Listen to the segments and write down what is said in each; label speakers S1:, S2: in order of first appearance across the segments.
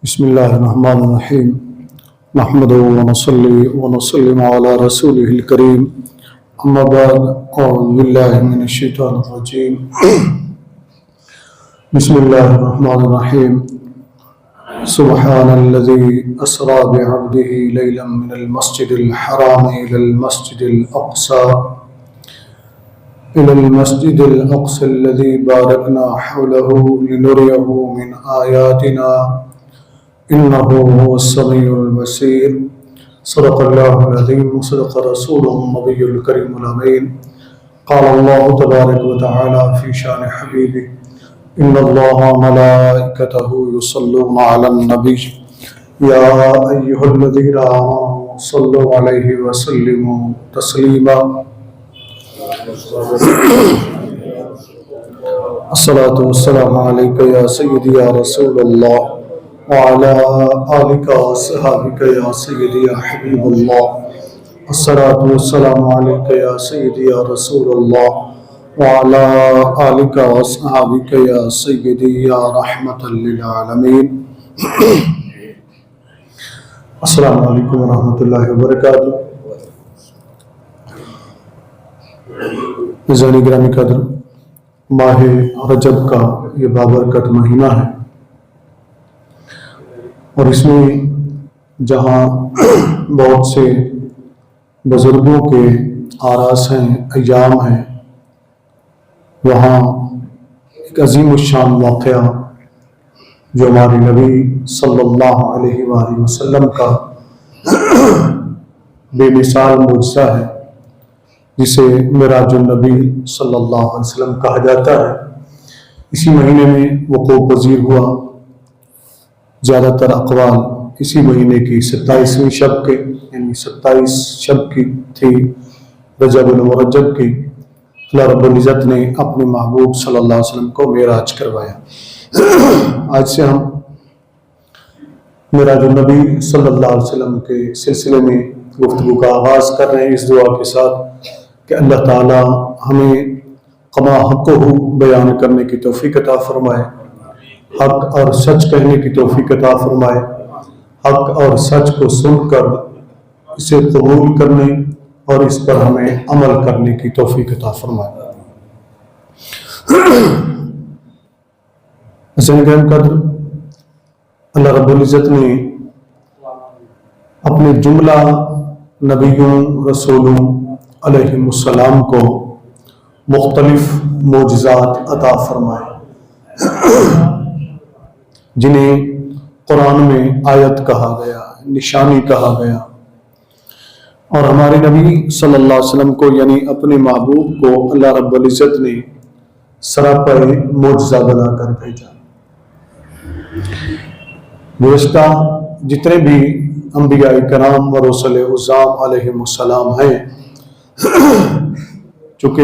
S1: بسم اللہ الرحمن الرحیم نحمد ونصلی ونسلم علی رسولہ الکریم اما بعد اعوذ باللہ من الشیطان الرجیم بسم اللہ الرحمن الرحیم سبحان الذی اسری بعبدہ لیلا من المسجد الحرام الى المسجد الأقصى الذي باركنا حوله لنريه من آياتنا إنه هو السميع البصير صدق الله العظيم وصدق رسوله النبي الكريم الأمين قال الله تبارك وتعالى في شأن حبيبه إن الله وملائكته يصلون على النبي يا أيها الذين آمنوا صلوا عليه وسلموا تسليما الصلاة والسلام عليك يا سيدي يا رسول الله وعلى آلك وصحابك يا سيدي يا حبيب الله الصلاة والسلام عليك يا سيدي يا رسول الله وعلى آلك وصحابك يا سيدي يا رحمة للعالمين السلام علیکم ورحمۃ اللہ وبرکاتہ۔ میزان گرامی قدر، ماہ رجب کا یہ بابرکت مہینہ ہے، اور اس میں جہاں بہت سے بزرگوں کے آراس ہیں، ایام ہیں، وہاں ایک عظیم الشان واقعہ جو ہمارے نبی صلی اللہ علیہ وآلہ وسلم کا بے مثال معجزہ ہے، جسے معراج النبی صلی اللہ علیہ وسلم کہا جاتا ہے، اسی مہینے میں وقوع پذیر ہوا۔ زیادہ تر اقوال اسی مہینے کی 27ویں شب کے، یعنی 27 شب کی تھی رجب المرجب کی، اللہ رب العزت نے اپنے محبوب صلی اللہ علیہ وسلم کو معراج کروایا۔ آج سے ہم معراج النبی صلی اللہ علیہ وسلم کے سلسلے میں گفتگو کا آغاز کر رہے ہیں، اس دعا کے ساتھ کہ اللہ تعالی ہمیں کما حق بیان کرنے کی توفیق عطا فرمائے، حق اور سچ کہنے کی توفیق عطا فرمائے، حق اور سچ کو سن کر اسے قبول کرنے اور اس پر ہمیں عمل کرنے کی توفیق عطا فرمائے۔ حسین قدر، اللہ رب العزت نے اپنے جملہ نبیوں رسولوں علیہ السلام کو مختلف معجزات عطا فرمائے، جنہیں قرآن میں آیت کہا گیا، نشانی کہا گیا، اور ہمارے نبی صلی اللہ علیہ وسلم کو یعنی اپنے محبوب کو اللہ رب العزت نے سراپا معجزہ بنا کر بھیجا۔ گزشتہ جتنے بھی انبیاء کرام و رسل عظام علیہ السلام ہیں، چونکہ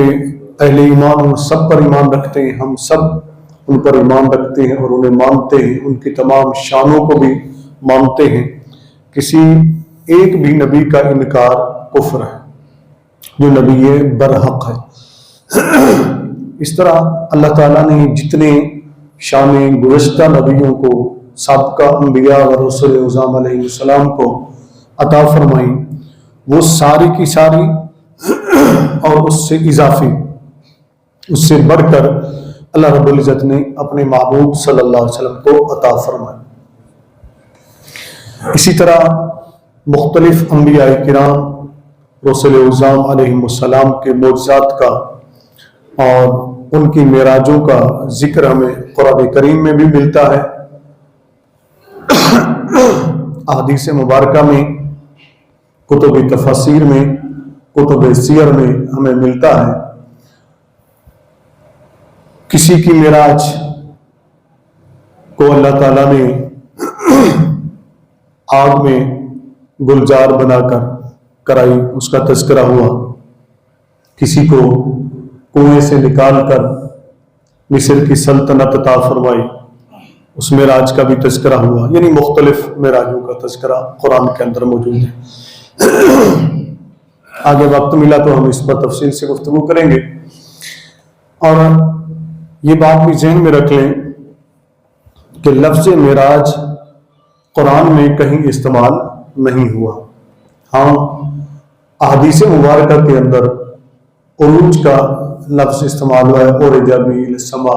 S1: اہل ایمان ان سب پر ایمان رکھتے ہیں، ہم سب ان پر ایمان رکھتے ہیں اور انہیں مانتے ہیں، ان کی تمام شانوں کو بھی مانتے ہیں۔ کسی ایک بھی نبی کا انکار کفر ہے، جو نبی برحق ہے۔ اس طرح اللہ تعالیٰ نے جتنے شان گزشتہ نبیوں کو، سابقہ انبیاء اور رسول اعظام علیہ السلام کو عطا فرمائی، وہ ساری کی ساری اور اس سے اضافی، اس سے بڑھ کر اللہ رب العزت نے اپنے محبوب صلی اللہ علیہ وسلم کو عطا فرمائی۔ اسی طرح مختلف انبیاء کرام رسول اعظام علیہ السلام کے معجزات کا اور ان کی معراجوں کا ذکر ہمیں قرآن کریم میں بھی ملتا ہے، احادیث مبارکہ میں، کتب تفاسیر میں، کتب سیر میں ہمیں ملتا ہے۔ کسی کی معراج کو اللہ تعالیٰ نے آگ میں گلزار بنا کر کرائی، اس کا تذکرہ ہوا۔ کسی کو کنویں سے نکال کر مصر کی سلطنت عطا فرمائی، اس معراج کا بھی تذکرہ ہوا۔ یعنی مختلف معراجوں کا تذکرہ قرآن کے اندر موجود ہے۔ آگے وقت ملا تو ہم اس پر تفصیل سے گفتگو کریں گے، اور یہ بات بھی ذہن میں رکھ لیں کہ لفظ معراج قرآن میں کہیں استعمال نہیں ہوا۔ ہاں احادیث مبارکہ کے اندر عروج کا لفظ استعمال ہوا ہے، اور جبی السما،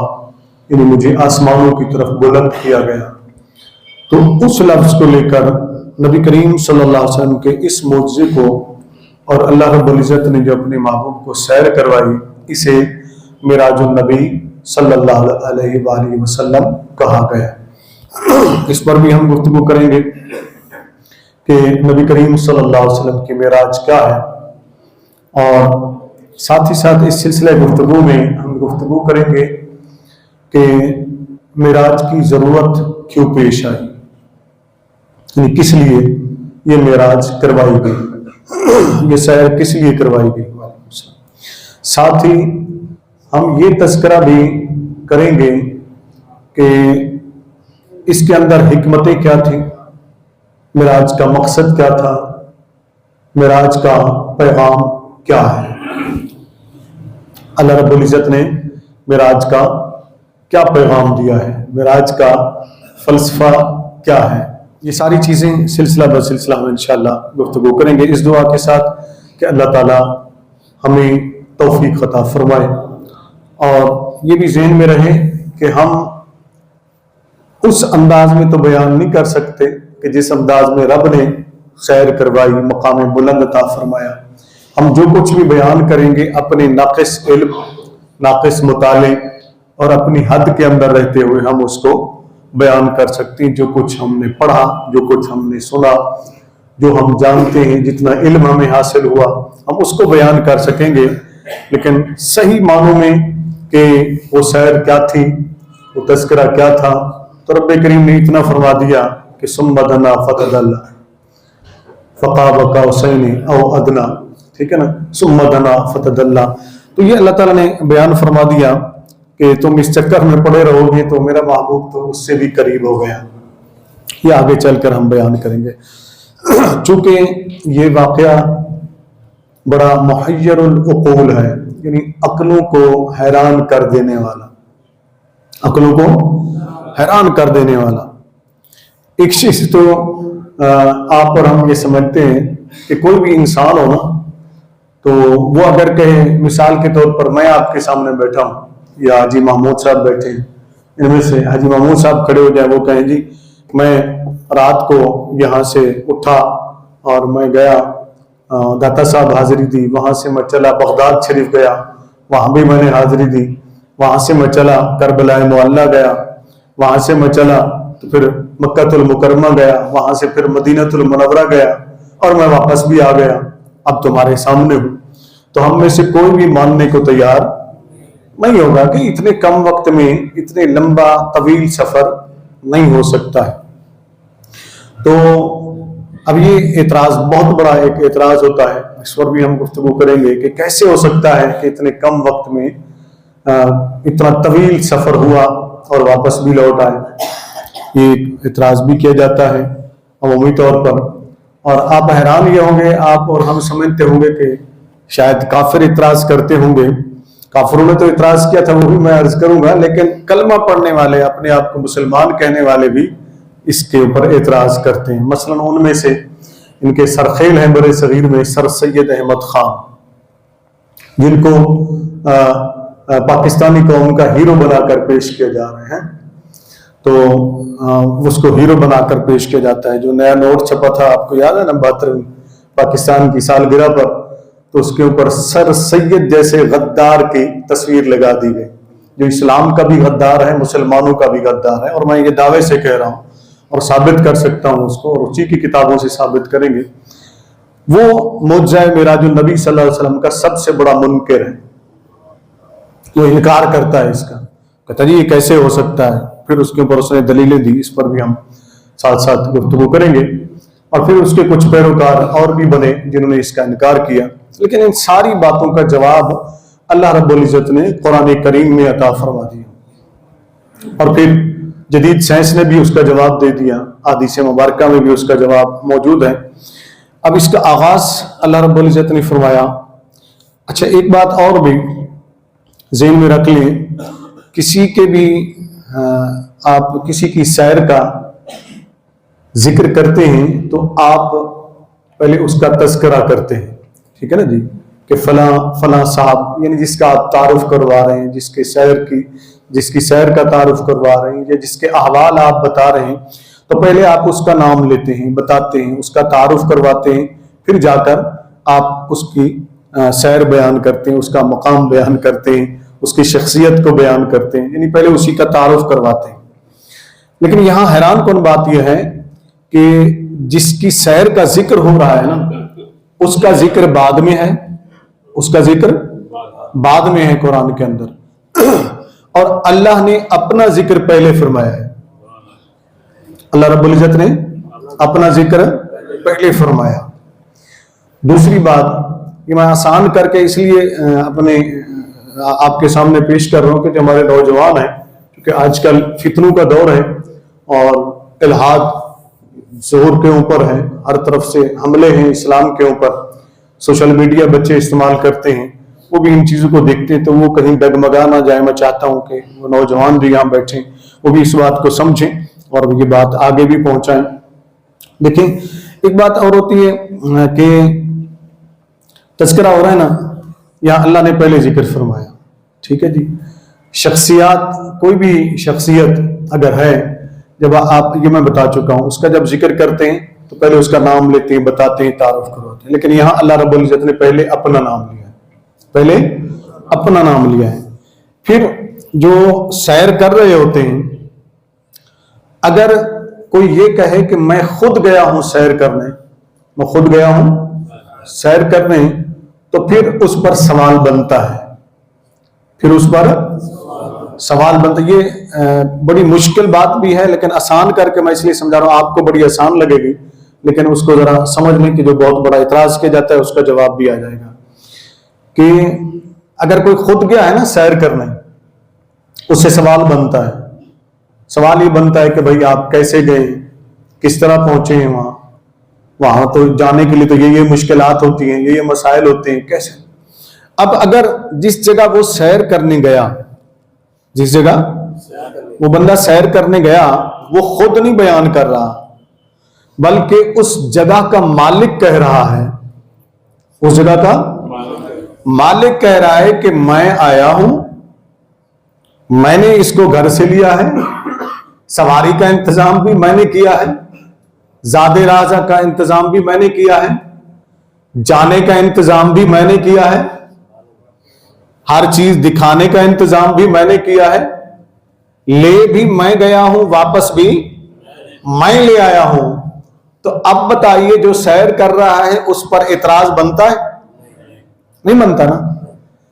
S1: یعنی مجھے آسمانوں کی طرف بلند کیا گیا۔ تو اس لفظ کو لے کر نبی کریم صلی اللہ علیہ وسلم کے اس معجزے کو، اور اللہ رب العزت نے جو اپنے محبوب کو سیر کروائی، اسے معراج النبی صلی اللہ علیہ وآلہ وسلم کہا گیا۔ اس پر بھی ہم گفتگو کریں گے کہ نبی کریم صلی اللہ علیہ وسلم کی معراج کیا ہے، اور ساتھ ہی ساتھ اس سلسلہ گفتگو میں ہم گفتگو کریں گے کہ معراج کی ضرورت کیوں پیش آئی، یعنی کس لیے یہ معراج کروائی گئی، یہ سیر کس لیے کروائی گئی۔ ساتھ ہی ہم یہ تذکرہ بھی کریں گے کہ اس کے اندر حکمتیں کیا تھیں، معراج کا مقصد کیا تھا، معراج کا پیغام کیا ہے، اللہ رب العزت نے معراج کا کیا پیغام دیا ہے، معراج کا فلسفہ کیا ہے۔ یہ ساری چیزیں سلسلہ بہ سلسلہ ہم انشاءاللہ گفتگو کریں گے، اس دعا کے ساتھ کہ اللہ تعالی ہمیں توفیق عطا فرمائے، اور یہ بھی ذہن میں رہے کہ ہم اس انداز میں تو بیان نہیں کر سکتے کہ جس انداز میں رب نے سیر کروائی، مقام بلند عطا فرمایا۔ ہم جو کچھ بھی بیان کریں گے اپنے ناقص علم، ناقص مطالعے اور اپنی حد کے اندر رہتے ہوئے ہم اس کو بیان کر سکتے ہیں۔ جو کچھ ہم نے پڑھا، جو کچھ ہم نے سنا، جو ہم جانتے ہیں، جتنا علم ہمیں حاصل ہوا، ہم اس کو بیان کر سکیں گے، لیکن صحیح معنوں میں کہ وہ سیر کیا تھی، وہ تذکرہ کیا تھا، تو رب کریم نے اتنا فرما دیا کہ ثم دنا فتدلی فقاب قوسین او ادنا، ٹھیک ہے نا، ثم دنا فتدلی۔ تو یہ اللہ تعالیٰ نے بیان فرما دیا کہ تم اس چکر میں پڑے رہو گے تو میرا محبوب تو اس سے بھی قریب ہو گیا۔ یہ آگے چل کر ہم بیان کریں گے۔ چونکہ یہ واقعہ بڑا محیر العقول ہے، یعنی عقلوں کو حیران کر دینے والا، عقلوں کو حیران کر دینے والا۔ ایک چیز تو آپ اور ہم یہ سمجھتے ہیں کہ کوئی بھی انسان ہو نا، تو وہ اگر کہے، مثال کے طور پر میں آپ کے سامنے بیٹھا ہوں، یا حاجی محمود صاحب بیٹھے ہیں، ان میں سے حاجی محمود صاحب کھڑے ہو جائیں، وہ کہیں جی میں رات کو یہاں سے اٹھا اور میں گیا داتا صاحب حاضری دی، وہاں سے میں چلا بغداد شریف گیا، وہاں بھی میں نے حاضری دی، وہاں سے میں چلا کربلا معلیٰ گیا، وہاں سے میں چلا تو پھر مکہ المکرمہ گیا، وہاں سے پھر مدینہ المنورہ گیا، اور میں واپس بھی آ گیا، اب تمہارے سامنے ہوں۔ تو ہم میں سے کوئی بھی ماننے کو تیار نہیں ہوگا کہ اتنے کم وقت میں اتنے لمبا طویل سفر نہیں ہو سکتا ہے۔ تو اب یہ اعتراض بہت بڑا ایک اعتراض ہوتا ہے، اس پر بھی ہم گفتگو کریں گے کہ کیسے ہو سکتا ہے کہ اتنے کم وقت میں اتنا طویل سفر ہوا اور واپس بھی لوٹ آئے۔ یہ اعتراض بھی کیا جاتا ہے عمومی طور پر، اور آپ حیران یہ ہوں گے، آپ اور ہم سمجھتے ہوں گے کہ شاید کافر اعتراض کرتے ہوں گے۔ کافروں نے تو اعتراض کیا تھا، وہ بھی میں عرض کروں گا، لیکن کلمہ پڑھنے والے، اپنے آپ کو مسلمان کہنے والے بھی اس کے اوپر اعتراض کرتے ہیں۔ مثلا ان میں سے ان کے سرخیل ہیں برے صغیر میں سر سید احمد خان، جن کو پاکستانی قوم کا ہیرو بنا کر پیش کیا جا رہے ہیں، تو اس کو ہیرو بنا کر پیش کیا جاتا ہے۔ جو نیا نوٹ چھپا تھا، آپ کو یاد ہے نا، 72 پاکستان کی سالگرہ پر، تو اس کے اوپر سر سید جیسے غدار کی تصویر لگا دی گئی، جو اسلام کا بھی غدار ہے، مسلمانوں کا بھی غدار ہے، اور میں یہ دعوے سے کہہ رہا ہوں اور ثابت کر سکتا ہوں اس کو، اور اسی کی کتابوں سے ثابت کریں گے۔ وہ معجزہ معراج النبی صلی اللہ علیہ وسلم کا سب سے بڑا منکر ہے، وہ انکار کرتا ہے اس کا، کہتا ہے جی یہ کیسے ہو سکتا ہے۔ پھر اس کے اوپر اس نے دلیلیں دی، اس پر بھی ہم ساتھ ساتھ گفتگو کریں گے، اور پھر اس کے کچھ پیروکار اور بھی بنے جنہوں نے اس کا انکار کیا، لیکن ان ساری باتوں کا جواب اللہ رب العزت نے قرآن کریم میں عطا فرما دیا، اور پھر جدید سائنس نے بھی اس کا جواب دے دیا، احادیث مبارکہ میں بھی اس کا جواب موجود ہے۔ اب اس کا آغاز اللہ رب العزت نے فرمایا۔ اچھا، ایک بات اور بھی ذہن میں رکھ لیں، کسی کے بھی آپ کسی کی سیر کا ذکر کرتے ہیں تو آپ پہلے اس کا تذکرہ کرتے ہیں، ٹھیک ہے نا جی، کہ فلاں فلاں صاحب، یعنی جس کا آپ تعارف کروا رہے ہیں، جس کی سیر کا تعارف کروا رہے ہیں، یا جس کے احوال آپ بتا رہے ہیں، تو پہلے آپ اس کا نام لیتے ہیں، بتاتے ہیں، اس کا تعارف کرواتے ہیں، پھر جا کر آپ اس کی سیر بیان کرتے ہیں، اس کا مقام بیان کرتے ہیں، اس کی شخصیت کو بیان کرتے ہیں، یعنی پہلے اسی کا تعارف کرواتے ہیں۔ لیکن یہاں حیران کن بات یہ ہے کہ جس کی سیر کا ذکر ہو رہا ہے نا، اس کا ذکر بعد میں ہے، اس کا ذکر بعد میں ہے قرآن کے اندر، اور اللہ نے اپنا ذکر پہلے فرمایا ہے۔ اللہ رب العزت نے اپنا ذکر پہلے فرمایا۔ دوسری بات، یہ میں آسان کر کے اس لیے آپ کے سامنے پیش کر رہا ہوں کہ جو ہمارے نوجوان ہیں، کیونکہ آج کل فتنوں کا دور ہے اور الحاد ظہور کے اوپر ہے، ہر طرف سے حملے ہیں اسلام کے اوپر، سوشل میڈیا بچے استعمال کرتے ہیں، وہ بھی ان چیزوں کو دیکھتے ہیں تو وہ کہیں ڈگمگا نہ جائے۔ میں چاہتا ہوں کہ وہ نوجوان جو یہاں بیٹھے وہ بھی اس بات کو سمجھیں اور یہ بات آگے بھی پہنچائیں۔ دیکھیں، ایک بات اور ہوتی ہے کہ تذکرہ ہو رہا ہے نا، یہاں اللہ نے پہلے ذکر فرمایا، ٹھیک ہے جی۔ شخصیات، کوئی بھی شخصیت اگر ہے، جب آپ، یہ میں بتا چکا ہوں، اس کا جب ذکر کرتے ہیں تو پہلے اس کا نام لیتے ہیں، بتاتے ہیں، تعارف کرواتے ہیں، لیکن یہاں اللہ رب العزت نے پہلے اپنا نام لیا ہے، پہلے اپنا نام لیا ہے۔ پھر جو سیر کر رہے ہوتے ہیں، اگر کوئی یہ کہے کہ میں خود گیا ہوں سیر کرنے، میں خود گیا ہوں سیر کرنے، تو پھر اس پر سوال بنتا ہے، پھر اس پر سوال بنتا ہے۔ یہ بڑی مشکل بات بھی ہے، لیکن آسان کر کے میں اس لیے سمجھا رہا ہوں، آپ کو بڑی آسان لگے گی، لیکن اس کو ذرا سمجھ لیں کہ جو بہت بڑا اعتراض کیا جاتا ہے اس کا جواب بھی آ جائے گا۔ کہ اگر کوئی خود گیا ہے نا سیر کرنے، اس سے سوال بنتا ہے، سوال یہ بنتا ہے کہ بھائی آپ کیسے گئے، کس طرح پہنچے ہیں وہاں تو جانے کے لیے تو یہ مشکلات ہوتی ہیں، یہ مسائل ہوتے ہیں، کیسے۔ اب اگر جس جگہ وہ سیر کرنے گیا، جس جگہ وہ بندہ سیر کرنے گیا، وہ خود نہیں بیان کر رہا، بلکہ اس جگہ کا مالک کہہ رہا ہے، اس جگہ کا مالک کہہ رہا ہے کہ میں آیا ہوں، میں نے اس کو گھر سے لیا ہے، سواری کا انتظام بھی میں نے کیا ہے، زاد راضہ کا انتظام بھی میں نے کیا ہے، جانے کا انتظام بھی میں نے کیا ہے، ہر چیز دکھانے کا انتظام بھی میں نے کیا ہے، لے بھی میں گیا ہوں، واپس بھی میں لے آیا ہوں۔ تو اب بتائیے جو سیر کر رہا ہے اس پر اعتراض بنتا ہے؟ نہیں بنتا نا۔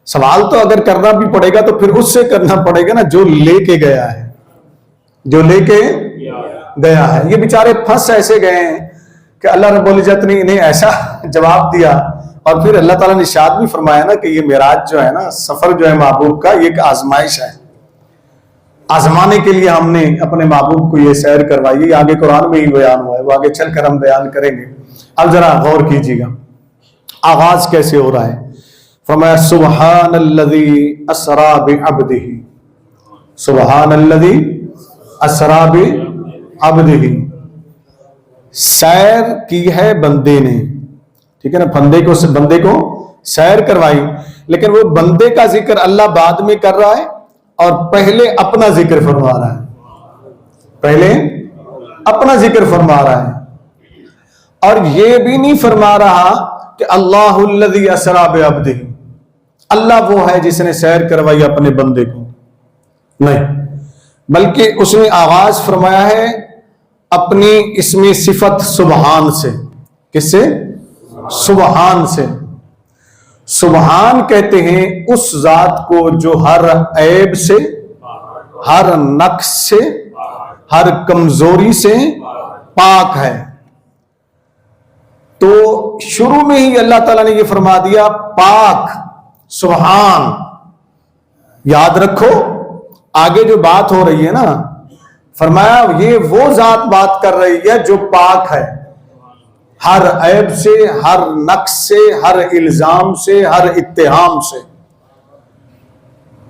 S1: سوال تو اگر کرنا بھی پڑے گا تو پھر اس سے کرنا پڑے گا نا جو لے کے گیا ہے، جو لے کے گیا ہے۔ یہ بیچارے پھنس ایسے گئے ہیں کہ اللہ رب العزت نے انہیں ایسا جواب دیا، اور پھر اللہ تعالیٰ نے ارشاد بھی فرمایا نا کہ یہ معراج جو ہے نا، سفر جو ہے محبوب کا، یہ ایک آزمائش ہے، آزمانے کے لیے ہم نے اپنے محبوب کو یہ سیر کروائی۔ یہ آگے قرآن میں ہی بیان ہوا ہے، وہ آگے چل کر ہم بیان کریں گے۔ اب ذرا غور کیجیے گا آغاز کیسے ہو رہا ہے۔ فرمایا سبحان الذی اسری بعبدہ، سبحان الذی اسری بعبدہ، سیر کی ہے بندے نے، ٹھیک ہے نا، بندے کو سیر کروائی، لیکن وہ بندے کا ذکر اللہ بعد میں کر رہا ہے اور پہلے اپنا ذکر فرما رہا ہے، پہلے اپنا ذکر فرما رہا ہے، اور یہ بھی نہیں فرما رہا کہ اللہ الذی اسری بعبدہ، اللہ وہ ہے جس نے سیر کروائی اپنے بندے کو، نہیں، بلکہ اس نے آغاز فرمایا ہے اپنی اسم صفت سبحان سے۔ کس سے؟ سبحان سے۔ سبحان کہتے ہیں اس ذات کو جو ہر عیب سے، ہر نقص سے، ہر کمزوری سے پاک ہے۔ تو شروع میں ہی اللہ تعالیٰ نے یہ فرما دیا پاک، سبحان۔ یاد رکھو آگے جو بات ہو رہی ہے نا، فرمایا یہ وہ ذات بات کر رہی ہے جو پاک ہے، ہر عیب سے، ہر نقص سے، ہر الزام سے، ہر اتہام سے،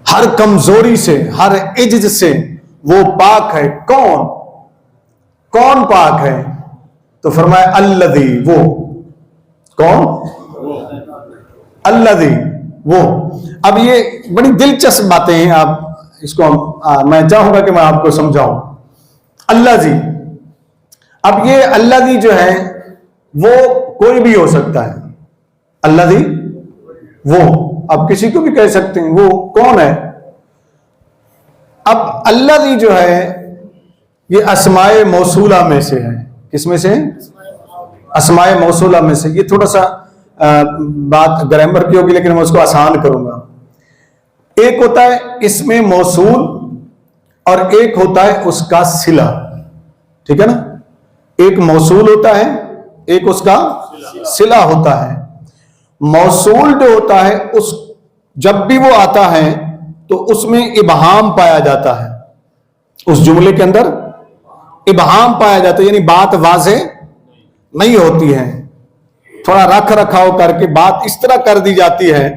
S1: ہر کمزوری سے، ہر عجز سے وہ پاک ہے۔ کون پاک ہے؟ تو فرمایا الذی، وہ کون؟ الذی، وہ۔ اب یہ بڑی دلچسپ باتیں ہیں، آپ اس کو میں چاہوں گا کہ میں آپ کو سمجھاؤں۔ الذی، اب یہ الذی جو ہے وہ کوئی بھی ہو سکتا ہے، الذی وہ، آپ کسی کو بھی کہہ سکتے ہیں، وہ کون ہے؟ اب الذی جو ہے یہ اسماء موصولہ میں سے ہے۔ کس میں سے؟ اسماء موصولہ میں سے۔ یہ تھوڑا سا بات گرامر کی ہوگی لیکن میں اس کو آسان کروں گا۔ ایک ہوتا ہے اسم موصول اور ایک ہوتا ہے اس کا صلہ، ٹھیک ہے نا؟ ایک موصول ہوتا ہے، ایک اس کا صلہ ہوتا ہے۔ موصول جو ہوتا ہے اس جب بھی وہ آتا ہے تو اس میں ابہام پایا جاتا ہے، اس جملے کے اندر ابہام پایا جاتا ہے، یعنی بات واضح نہیں ہوتی ہے، تھوڑا رکھ رکھاؤ کر کے بات اس طرح کر دی جاتی ہے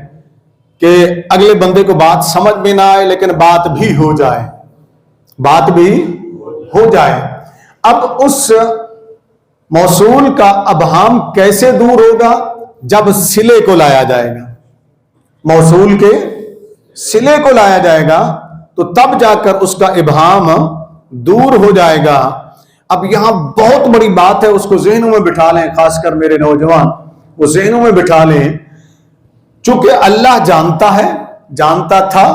S1: کہ اگلے بندے کو بات سمجھ میں نہ آئے لیکن بات بھی ہو جائے، بات بھی ہو جائے۔ اب اس موصول کا ابہام کیسے دور ہوگا؟ جب صلے کو لایا جائے گا، موصول کے صلے کو لایا جائے گا تو تب جا کر اس کا ابہام دور ہو جائے گا۔ اب یہاں بہت بڑی بات ہے، اس کو ذہنوں میں بٹھا لیں، خاص کر میرے نوجوان وہ ذہنوں میں بٹھا لیں۔ چونکہ اللہ جانتا ہے، جانتا تھا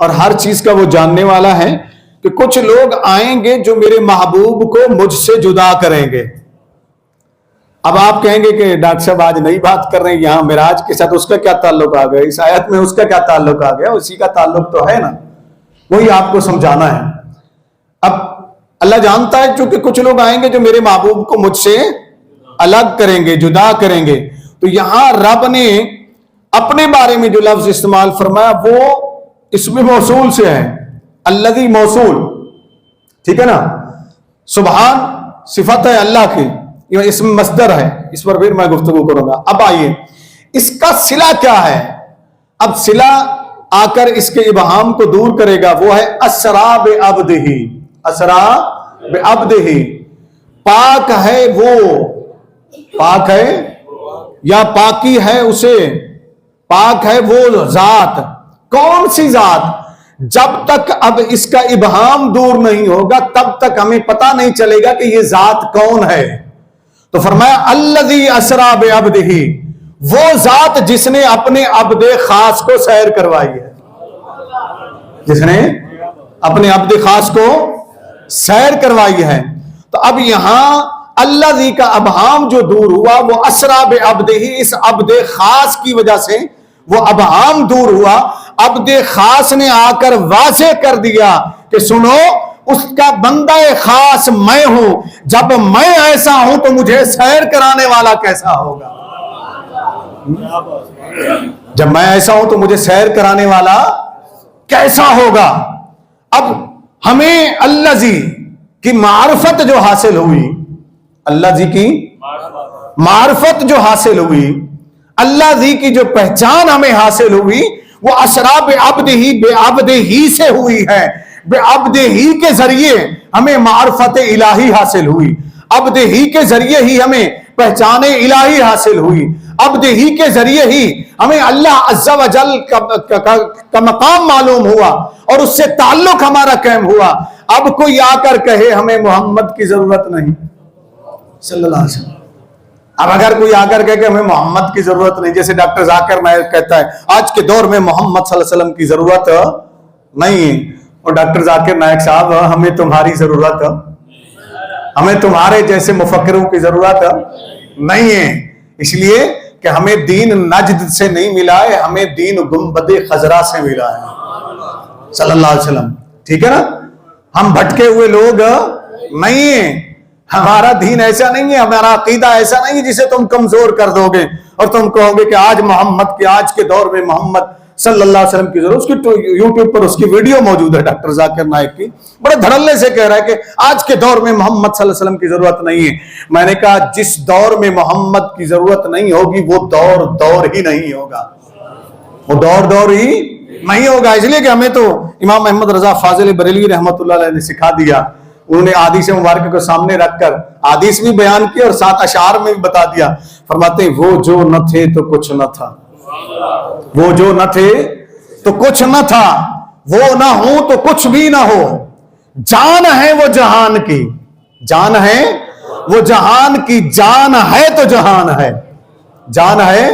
S1: اور ہر چیز کا وہ جاننے والا ہے کہ کچھ لوگ آئیں گے جو میرے محبوب کو مجھ سے جدا کریں گے۔ اب آپ کہیں گے کہ ڈاکٹر صاحب آج نئی بات کر رہے ہیں، یہاں معراج کے ساتھ اس کا کیا تعلق آ گیا، اس آیت میں اس کا کیا تعلق آ گیا؟ اسی کا تعلق تو ہے نا، وہی آپ کو سمجھانا ہے۔ اب اللہ جانتا ہے چونکہ کچھ لوگ آئیں گے جو میرے محبوب کو مجھ سے الگ کریں گے، جدا کریں گے، تو یہاں رب نے اپنے بارے میں جو لفظ استعمال فرمایا وہ اسم موصول سے ہے، الذی موصول، ٹھیک ہے نا؟ سبحان صفت ہے اللہ کی، یہ اسم مصدر ہے، اس پر پھر میں گفتگو کروں گا۔ اب آئیے اس کا صلہ کیا ہے؟ اب صلہ آ کر اس کے ابہام کو دور کرے گا، وہ ہے اسرا بعبدہ، اسرا بعبدہ، پاک ہے وہ، پاک ہے یا پاکی ہے اسے، پاک ہے وہ ذات۔ کون سی ذات؟ جب تک اب اس کا ابہام دور نہیں ہوگا تب تک ہمیں پتہ نہیں چلے گا کہ یہ ذات کون ہے۔ تو فرمایا الذی اسرا بعبدہ، وہ ذات جس نے اپنے عبد خاص کو سیر کروائی ہے، جس نے اپنے عبد خاص کو سیر کروائی ہے۔ تو اب یہاں الذی کا ابہام جو دور ہوا وہ اسرا بعبدہ، اس عبد خاص کی وجہ سے وہ ابہام دور ہوا۔ عبد خاص نے آ کر واضح کر دیا کہ سنو، اس کا بندہ خاص میں ہوں، جب میں ایسا ہوں تو مجھے سیر کرانے والا کیسا ہوگا؟ جب میں ایسا ہوں تو مجھے سیر کرانے والا کیسا ہوگا؟ اب ہمیں الذی کی معرفت جو حاصل ہوئی، الذی کی معرفت جو حاصل ہوئی، الذی کی جو پہچان ہمیں حاصل ہوئی وہ اسرا بعبدہ، بعبدہ ہی سے ہوئی ہے۔ بعبدہ ہی کے ذریعے ہمیں معرفت الہی حاصل ہوئی، عبد ہی کے ذریعے ہی ہمیں پہچان الہی حاصل ہوئی، عبد ہی کے ذریعے ہی ہمیں اللہ عز و جل کا مقام معلوم ہوا اور اس سے تعلق ہمارا قائم ہوا۔ اب کوئی آ کر کہے ہمیں محمد کی ضرورت نہیں صلی اللہ علیہ وسلم، اب اگر کوئی آ کر کہے کہ ہمیں محمد کی ضرورت نہیں، جیسے ڈاکٹر ذاکر نائک کہتا ہے آج کے دور میں محمد صلی اللہ علیہ وسلم کی ضرورت نہیں، اور ڈاکٹر ذاکر نائک صاحب ہمیں تمہاری ضرورت، ہمیں تمہارے جیسے مفکروں کی ضرورت نہیں ہے، اس لیے کہ ہمیں دین نجد سے نہیں ملا ہے، ہمیں دین گنبد خضرا سے ملا ہے صلی اللہ علیہ وسلم، ٹھیک ہے نا؟ ہم بھٹکے ہوئے لوگ نہیں ہیں، ہمارا دین ایسا نہیں ہے، ہمارا عقیدہ ایسا نہیں ہے جسے تم کمزور کر دو گے اور تم کہو گے کہ آج محمد کی، آج کے دور میں محمد صلی اللہ علیہ وسلم کی ضرورت۔ اس کی یوٹیوب پر اس کی ویڈیو موجود ہے ڈاکٹر ذاکر نائک کی، بڑے دھڑلے سے کہہ رہا ہے کہ آج کے دور میں محمد صلی اللہ علیہ وسلم کی ضرورت نہیں ہے۔ میں نے کہا جس دور میں محمد کی ضرورت نہیں ہوگی وہ دور ہی نہیں ہوگا، وہ دور ہی نہیں ہوگا، اس لیے کہ ہمیں تو امام احمد رضا فاضل بریلوی رحمۃ اللہ علیہ نے سکھا دیا انہوں نے حدیث مبارکہ کو سامنے رکھ کر حدیث بھی بیان کی اور ساتھ اشعار میں بھی بتا دیا. فرماتے ہیں وہ جو نہ تھے تو کچھ نہ تھا, وہ جو نہ تھے تو کچھ نہ تھا, وہ نہ ہوں تو کچھ بھی نہ ہو. جان ہے وہ جہان کی, جان ہے وہ جہان کی, جان ہے تو جہان ہے, جان ہے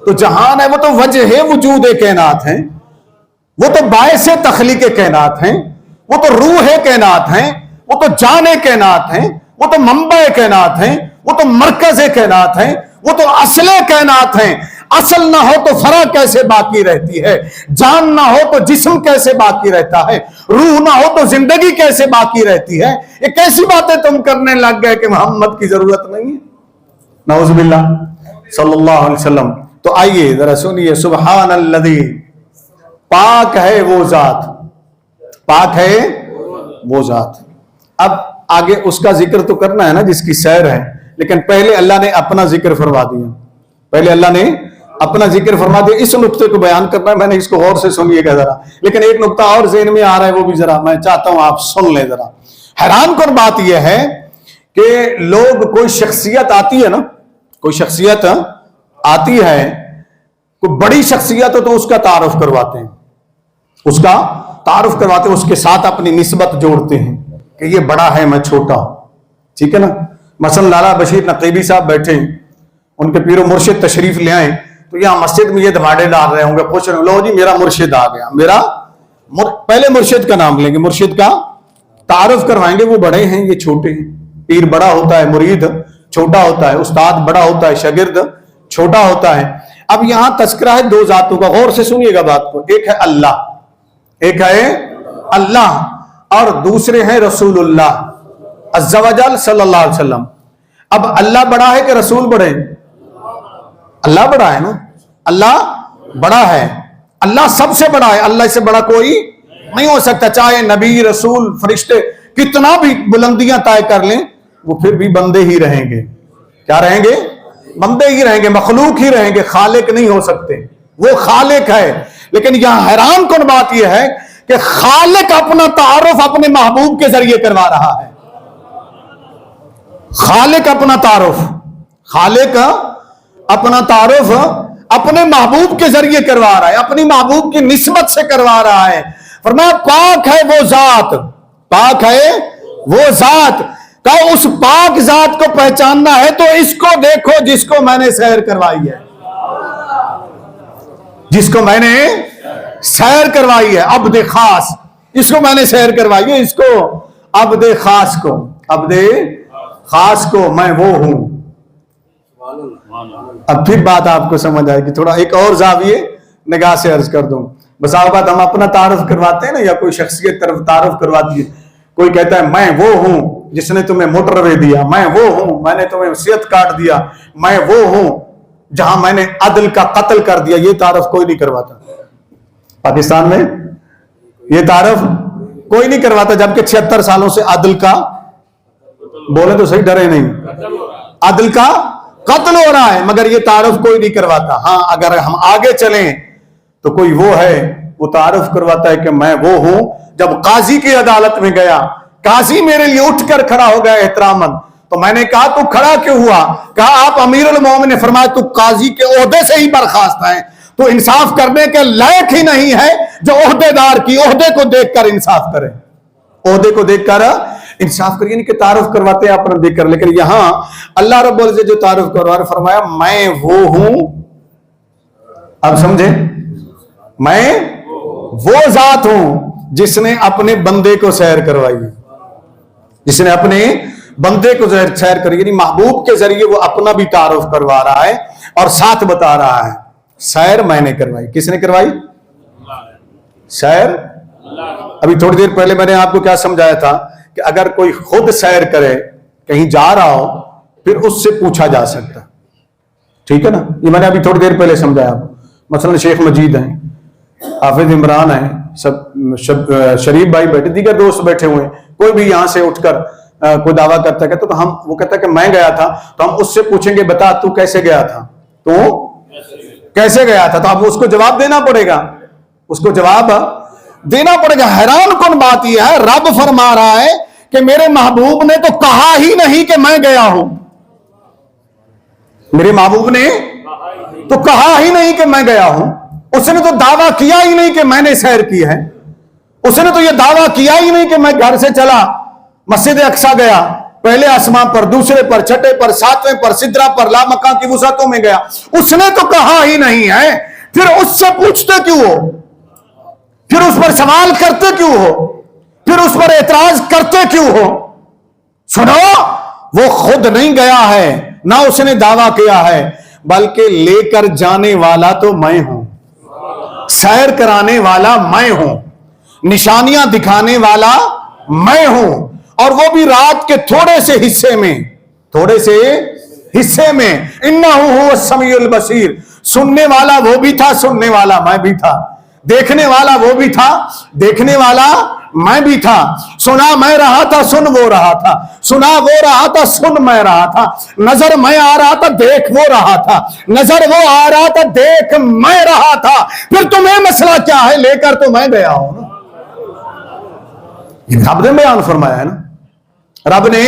S1: تو جہان ہے. وہ تو وجہ وجود کائنات ہیں, وہ تو باعث تخلیق کائنات ہیں, وہ تو روح کائنات ہیں, وہ تو جان کائنات ہیں, وہ تو منبع کائنات ہیں, وہ تو مرکز کائنات ہیں, وہ تو اصل کائنات ہیں. اصل نہ ہو تو فرع کیسے باقی رہتی ہے, جان نہ ہو تو جسم کیسے باقی رہتا ہے, روح نہ ہو تو زندگی کیسے باقی رہتی ہے. یہ کیسی باتیں تم کرنے لگ گئے کہ محمد کی ضرورت نہیں ہے. نعوذ باللہ صلی اللہ علیہ وسلم. تو آئیے ذرا سنیے, سبحان الذی, پاک ہے وہ ذات, پاک ہے وہ ذات. اب آگے اس کا ذکر تو کرنا ہے نا جس کی سیر ہے, لیکن پہلے اللہ نے اپنا ذکر فرما دیا, پہلے اللہ نے اپنا ذکر فرما دیا. اس نقطے کو بیان کرنا ہے, میں نے اس کو غور سے سنیے گا ذرا, لیکن ایک نقطہ اور ذہن میں آ رہا ہے, وہ بھی ذرا میں چاہتا ہوں آپ سن لیں ذرا. حیران کن بات یہ ہے کہ لوگ, کوئی شخصیت آتی ہے نا, کوئی شخصیت آتی ہے, کوئی بڑی شخصیت ہو تو اس کا تعارف کرواتے ہیں, اس کا تعارف کرواتے ہیں, اس کے ساتھ اپنی نسبت جوڑتے ہیں کہ یہ بڑا ہے میں چھوٹا ہوں. ٹھیک ہے نا. مثلا لالا بشیر نقیبی صاحب بیٹھے ہیں, ان کے پیر و مرشد تشریف لے آئیں تو یہاں مسجد میں یہ دھماڑے ڈال رہے ہوں گے, پوچھ رہے ہوں, لو جی میرا مرشد آ گیا, میرا پہلے مرشد کا نام لیں گے, مرشد کا تعارف کروائیں گے, وہ بڑے ہیں یہ چھوٹے ہیں. پیر بڑا ہوتا ہے, مرید چھوٹا ہوتا ہے, استاد بڑا ہوتا ہے, شاگرد چھوٹا ہوتا ہے. اب یہاں تذکرہ ہے دو ذاتوں کا, غور سے سنیے گا بات کو. ایک ہے اللہ, ایک ہے اللہ, اور دوسرے ہیں رسول اللہ عز و جل صلی اللہ علیہ وسلم. اب اللہ بڑا ہے کہ رسول بڑے؟ اللہ بڑا ہے نا, اللہ بڑا ہے, اللہ سب سے بڑا ہے, اللہ سے بڑا کوئی نہیں ہو سکتا. چاہے نبی رسول فرشتے کتنا بھی بلندیاں طے کر لیں, وہ پھر بھی بندے ہی رہیں گے. کیا رہیں گے؟ بندے ہی رہیں گے, مخلوق ہی رہیں گے, خالق نہیں ہو سکتے. وہ خالق ہے. لیکن یہاں حیران کن بات یہ ہے کہ خالق اپنا تعارف اپنے محبوب کے ذریعے کروا رہا ہے. خالق اپنا تعارف, خالق اپنا تعارف اپنے محبوب کے ذریعے کروا رہا ہے, اپنی محبوب کی نسبت سے کروا رہا ہے. فرمایا پاک ہے وہ ذات, پاک ہے وہ ذات. کہو اس پاک ذات کو پہچاننا ہے تو اس کو دیکھو جس کو میں نے سیر کروائی ہے, جس کو میں نے سیر کروائی ہے, عبد خاص, اس کو میں نے سیر کروائی ہے, اس کو عبد خاص کو, عبد خاص کو میں وہ ہوں. اب پھر بات آپ کو سمجھ آئے گی. تھوڑا ایک اور زاویے نگاہ سے عرض کر دوں. بس اوقات ہم اپنا تعارف کرواتے ہیں نا, یا کوئی شخصیت طرف تعارف کرواتی ہے, کوئی کہتا ہے میں وہ ہوں جس نے تمہیں موٹر وے دیا, میں وہ ہوں میں نے تمہیں صحت کارڈ دیا, میں وہ ہوں جہاں میں نے عدل کا قتل کر دیا. یہ تعارف کوئی نہیں کرواتا پاکستان میں, یہ تعارف کوئی نہیں کرواتا, جبکہ 76 سالوں سے عدل کا, بولے تو صحیح ڈرے نہیں, عدل کا قتل ہو رہا ہے, مگر یہ تعارف کوئی نہیں کرواتا. ہاں اگر ہم آگے چلیں تو کوئی وہ ہے, وہ تعارف کرواتا ہے کہ میں وہ ہوں. جب قاضی کی عدالت میں گیا, قاضی میرے لیے اٹھ کر کھڑا ہو گیا احتراماً, تو میں نے کہا تو کھڑا کیوں ہوا؟ کہا آپ امیر المومنین نے فرمایا تو قاضی کے عہدے سے ہی برخاست ہیں, تو انصاف کرنے کے لائق ہی نہیں ہے جو عہدے دار کی عہدے کو دیکھ کر انصاف کرے, عہدے کو دیکھ کر انصاف کریے. یعنی کہ تعارف کرواتے ہیں اپنا دیکھ کر. لیکن یہاں اللہ رب العزت جو تعارف کروا رہا ہے, فرمایا میں وہ ہوں. اب سمجھے, میں وہ ذات ہوں جس نے اپنے بندے کو سیر کروائی, جس نے اپنے بندے کو سیر کری. یعنی محبوب کے ذریعے وہ اپنا بھی تعارف کروا رہا ہے اور ساتھ بتا رہا ہے سیر میں نے کروائی. کس نے کروائی سیر؟ ابھی تھوڑی دیر پہلے میں نے آپ کو کیا سمجھایا تھا کہ اگر کوئی خود سیر کرے, کہیں جا رہا ہو, پھر اس سے پوچھا جا سکتا. ٹھیک ہے نا, یہ میں نے ابھی تھوڑی دیر پہلے سمجھایا. مثلا شیخ مجید ہیں, حافظ عمران ہیں, سب شریف بھائی بیٹھے, دیگر دوست بیٹھے ہوئے, کوئی بھی یہاں سے اٹھ کر کوئی دعویٰ کرتا ہے تو ہم, وہ کہتا ہے کہ میں گیا تھا, تو ہم اس سے پوچھیں گے بتا تو کیسے گیا تھا, تو کیسے گیا تھا, تو اب اس کو جواب دینا پڑے گا, اس کو جواب دینا پڑے گا. حیران کن بات یہ ہے, رب فرما رہا ہے
S2: کہ میرے محبوب نے تو کہا ہی نہیں کہ میں گیا ہوں. میرے محبوب نے تو کہا ہی نہیں کہ میں گیا ہوں. اس نے تو دعویٰ کیا ہی نہیں کہ میں نے سیر کی ہے. اس نے تو یہ دعویٰ کیا ہی نہیں کہ میں گھر سے چلا مسجد اقصیٰ گیا, پہلے آسمان پر, دوسرے پر, چھٹے پر, ساتویں پر, سدرہ پر, لامکان کی وسعتوں میں گیا. اس نے تو کہا ہی نہیں ہے. پھر اس سے پوچھتے کیوں ہو؟ پھر اس پر سوال کرتے کیوں ہو؟ پھر اس پر اعتراض کرتے کیوں ہو؟ سنو, وہ خود نہیں گیا ہے, نہ اس نے دعویٰ کیا ہے, بلکہ لے کر جانے والا تو میں ہوں, سیر کرانے والا میں ہوں, نشانیاں دکھانے والا میں ہوں, اور وہ بھی رات کے تھوڑے سے حصے میں, تھوڑے سے حصے میں. انہ هو السمیع البصیر, سننے والا وہ بھی تھا, سننے والا میں بھی تھا, دیکھنے والا وہ بھی تھا, دیکھنے والا میں بھی تھا. سنا میں رہا تھا, سن وہ رہا تھا, سنا وہ رہا تھا, سن میں رہا تھا, نظر میں آ رہا تھا, دیکھ وہ رہا تھا, نظر وہ آ رہا تھا, دیکھ میں رہا تھا. پھر تمہیں مسئلہ کیا ہے؟ لے کر تو میں گیا ہوں نا. رب نے بیان فرمایا ہے نا, رب نے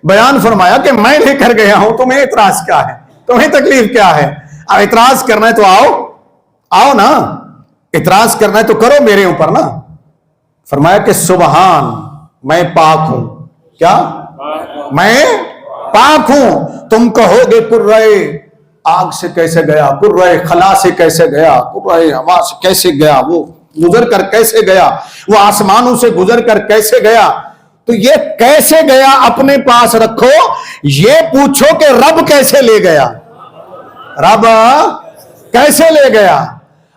S2: بیان فرمایا کہ میں لے کر گیا ہوں. تمہیں اعتراض کیا ہے؟ تمہیں تکلیف کیا ہے؟ اعتراض کرنا ہے تو آؤ نا, اعتراض کرنا ہے تو کرو میرے اوپر نا. فرمایا کہ سبحان, میں پاک ہوں. کیا؟ میں پاک ہوں. تم کہو گے قرۂ آگ سے کیسے گیا, قرۂ خلا سے کیسے گیا, قرۂ ہوا سے کیسے گیا, وہ گزر کر کیسے گیا, وہ آسمانوں سے گزر کر کیسے گیا. تو یہ کیسے گیا اپنے پاس رکھو, یہ پوچھو کہ رب کیسے لے گیا, رب کیسے لے گیا.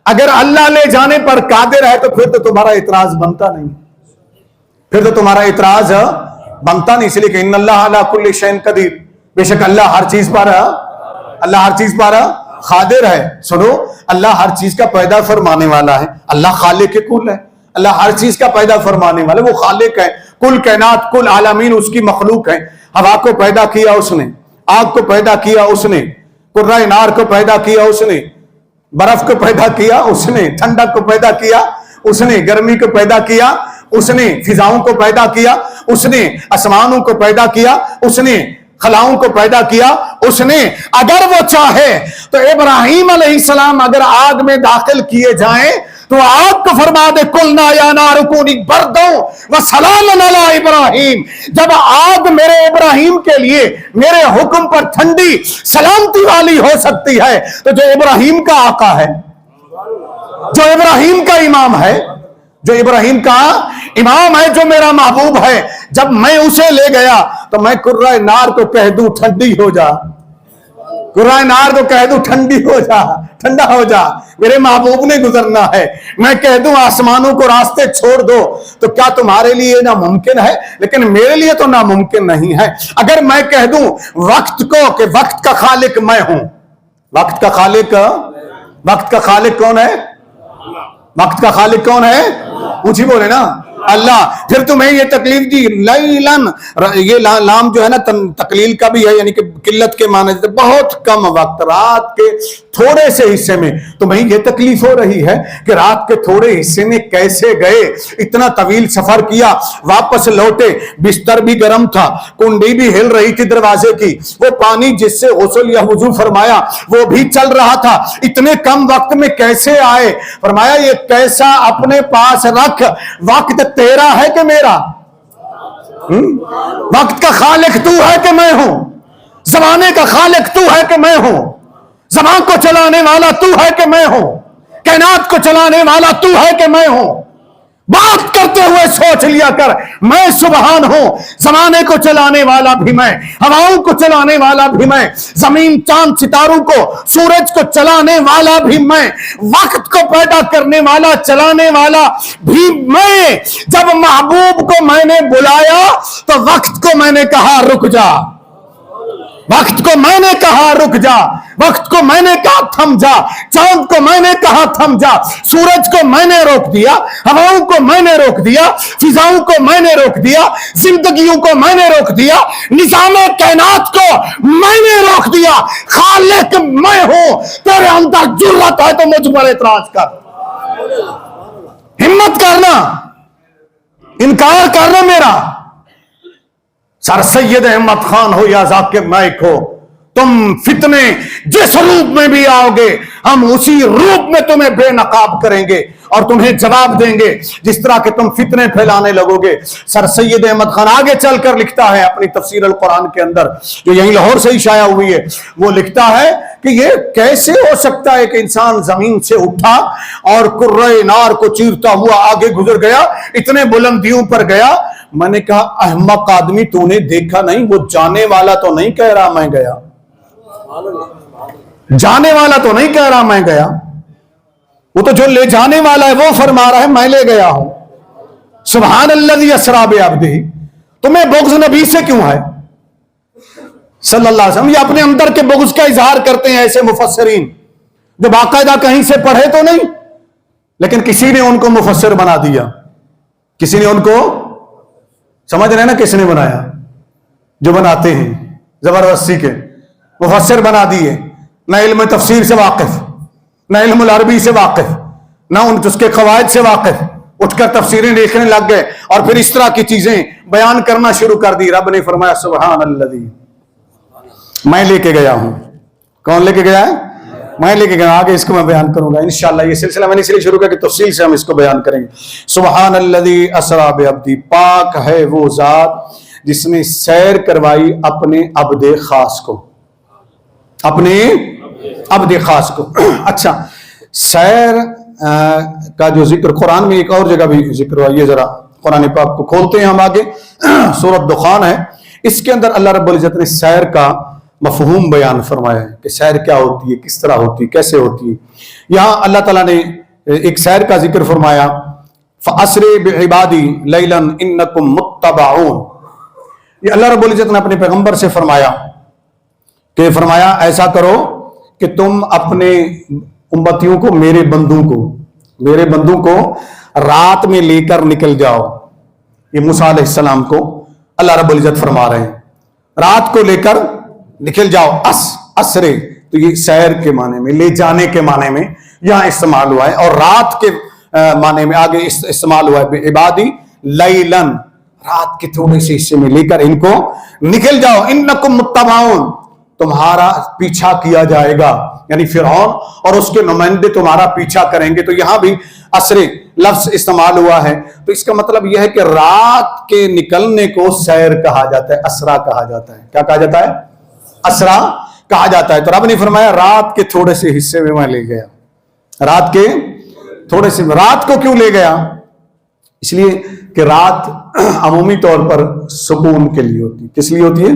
S2: اگر اللہ لے جانے پر قادر ہے تو پھر تو تمہارا اعتراض بنتا نہیں, پھر تو تمہارا اعتراض بنتا نہیں. اس لیے کہ ان اللہ علی کل شیء قدیر, بے شک اللہ ہر چیز پر قادر ہے. سنو, اللہ ہر چیز کا پیدا فرمانے والا ہے. اللہ خالق کل ہے, اللہ ہر چیز کا پیدا فرمانے والا, وہ خالق ہے. کل کائنات, کل عالمین اس کی مخلوق ہے. ہوا کو پیدا کیا اس نے, آگ کو پیدا کیا اس نے, قرۂ نار کو پیدا کیا اس نے, برف کو پیدا کیا اس نے, ٹھنڈک کو پیدا کیا اس نے, گرمی کو پیدا کیا اس نے, فضاؤں کو پیدا کیا اس نے, آسمانوں کو پیدا کیا اس نے, خلاؤں کو پیدا کیا اس نے. اگر وہ چاہے تو ابراہیم علیہ السلام اگر آگ میں داخل کیے جائیں تو آگ کو فرما دے قلنا یا نار کونی بردا وسلام علی ابراہیم. جب آگ میرے ابراہیم کے لیے میرے حکم پر ٹھنڈی سلامتی والی ہو سکتی ہے تو جو ابراہیم کا آقا ہے, جو ابراہیم کا امام ہے, جو ابراہیم کا امام ہے, جو میرا محبوب ہے, جب میں اسے لے گیا تو میں قرۂ نار کو کہہ دوں ٹھنڈی ہو جا, قرآن نار کو کہہ دوں ٹھنڈی ہو جا, ٹھنڈا ہو جا, میرے محبوب نے گزرنا ہے. میں کہہ دوں آسمانوں کو راستے چھوڑ دو, تو کیا تمہارے لیے ناممکن ہے؟ لیکن میرے لیے تو ناممکن نہیں ہے. اگر میں کہہ دوں وقت کو کہ وقت کا خالق میں ہوں, وقت کا خالق, وقت کا خالق کون ہے؟ وقت کا خالق کون ہے؟ اونچی بولے نا, اللہ. پھر تمہیں یہ تکلیف دی لیلن, یہ لام جو ہے نا تقلیل کا بھی ہے, یعنی کہ قلت کے معنی, بہت کم وقت, رات کے تھوڑے سے حصے میں تمہیں یہ تکلیف ہو رہی ہے کہ رات کے تھوڑے حصے میں کیسے گئے, اتنا طویل سفر کیا, واپس لوٹے, بستر بھی گرم تھا, کنڈی بھی ہل رہی تھی دروازے کی, وہ پانی جس سے غسل یا وضو فرمایا وہ بھی چل رہا تھا, اتنے کم وقت میں کیسے آئے؟ فرمایا یہ کیسا اپنے پاس رکھ, وقت تیرا ہے کہ میرا؟ وقت کا خالق تو ہے کہ میں ہوں؟ زمانے کا خالق تو ہے کہ میں ہوں؟ زمان کو چلانے والا تو ہے کہ میں ہوں؟ کائنات کو چلانے والا تو ہے کہ میں ہوں؟ بات کرتے ہوئے سوچ لیا کر, میں سبحان ہوں, زمانے کو چلانے والا بھی میں, ہواؤں کو چلانے والا بھی میں, زمین چاند ستاروں کو سورج کو چلانے والا بھی میں, وقت کو پیدا کرنے والا چلانے والا بھی میں. جب محبوب کو میں نے بلایا تو وقت کو میں نے کہا رک جا, وقت کو میں نے کہا رک جا, وقت کو میں نے کہا تھم جا, چاند کو میں نے کہا تھم جا, سورج کو میں نے روک دیا, ہواؤں کو میں نے روک دیا, فضاؤں کو میں نے روک دیا, زندگیوں کو میں نے روک دیا, نظام کائنات کو میں نے روک دیا. خالق میں ہوں, تیرے اندر جرات ہے تو مجھ پر اعتراض کر, ہمت کرنا, انکار کرنا میرا, سر سید احمد خان ہو یا ذاکر نائک ہو، تم فتنے جس روپ میں بھی آؤ گے ہم اسی روپ میں تمہیں بے نقاب کریں گے اور تمہیں جواب دیں گے جس طرح کہ تم فتنے پھیلانے لگو گے۔ سر سید احمد خان آگے چل کر لکھتا ہے اپنی تفسیر القرآن کے اندر، جو یہیں لاہور سے ہی شائع ہوئی ہے، وہ لکھتا ہے کہ یہ کیسے ہو سکتا ہے کہ انسان زمین سے اٹھا اور کرۂ نار کو چیرتا ہوا آگے گزر گیا، اتنے بلندیوں پر گیا۔ میں نے کہا احمق آدمی، تو نے دیکھا نہیں؟ وہ جانے والا تو نہیں کہہ رہا میں گیا، جانے والا تو نہیں کہہ رہا میں گیا، وہ تو جو لے جانے والا ہے وہ فرما رہا ہے میں لے گیا ہوں۔ سبحان الذی اسری بعبدہ۔ تمہیں بغض نبی سے کیوں ہے صلی اللہ علیہ وسلم؟ یہ اپنے اندر کے بغض کا اظہار کرتے ہیں ایسے مفسرین جو باقاعدہ کہیں سے پڑھے تو نہیں، لیکن کسی نے ان کو مفسر بنا دیا، کسی نے ان کو، سمجھ رہے نا کس نے بنایا؟ جو بناتے ہیں زبردستی کے مفسر بنا دیے، نہ علم تفسیر سے واقف، نہ علم العربی سے واقف، نہ ان اس کے قواعد سے واقف، اٹھ کر تفسیریں لکھنے لگ گئے اور پھر اس طرح کی چیزیں بیان کرنا شروع کر دی۔ رب نے فرمایا سبحان الذی، میں لے کے گیا ہوں۔ کون لے کے گیا ہے؟ میں لے کے گیا۔ آگے اس کو میں بیان کروں گا انشاءاللہ۔ یہ سلسلہ میں نے اس لیے شروع کیا کہ تفصیل سے ہم اس کو بیان کریں گے۔ سبحان الذی اسری بعبدہ، پاک ہے وہ ذات جس نے سیر کروائی اپنے عبد خاص کو، اپنے عبد خاص کو۔ اچھا، سیر کا جو ذکر قرآن میں ایک اور جگہ بھی ذکر ہوا، یہ ذرا قرآن پاک کو کھولتے ہیں ہم آگے، سورۃ دخان ہے، اس کے اندر اللہ رب العزت نے سیر کا مفہوم بیان فرمایا ہے کہ سیر کیا ہوتی ہے، کس طرح ہوتی ہے، کیسے ہوتی ہے۔ یہاں اللہ تعالیٰ نے ایک سیر کا ذکر فرمایا، فَأَسْرِ بِعِبَادِي لَيْلًا إِنَّكُمْ مُتَّبَعُونَ۔ یہ اللہ رب العزت نے اپنے پیغمبر سے فرمایا کہ فرمایا ایسا کرو کہ تم اپنے امتیوں کو، میرے بندوں کو رات میں لے کر نکل جاؤ۔ یہ موسیٰ علیہ السلام کو اللہ رب العزت فرما رہے ہیں، رات کو لے کر نکل جاؤ۔ اسرے تو یہ سیر کے معنی میں، لے جانے کے معنی میں یہاں استعمال ہوا ہے، اور رات کے معنی میں آگے استعمال ہوا ہے عبادی لیلن، رات کے تھوڑے سے حصے میں لے کر ان کو نکل جاؤ۔ انکم متبعون، تمہارا پیچھا کیا جائے گا، یعنی فرعون اور اس کے نمائندے تمہارا پیچھا کریں گے۔ تو یہاں بھی اسرے لفظ استعمال ہوا ہے، تو اس کا مطلب یہ ہے کہ رات کے نکلنے کو سیر کہا جاتا ہے، اسرا کہا جاتا ہے۔ کیا کہا جاتا ہے؟ اسرا کہا جاتا ہے۔ تو رب نے فرمایا رات کے تھوڑے سے حصے میں لے گیا۔ رات کے تھوڑے سے، رات کو کیوں لے گیا؟ اس لیے کہ رات عمومی طور پر سکون کے لیے ہوتی ہے۔ کس لیے ہوتی ہے؟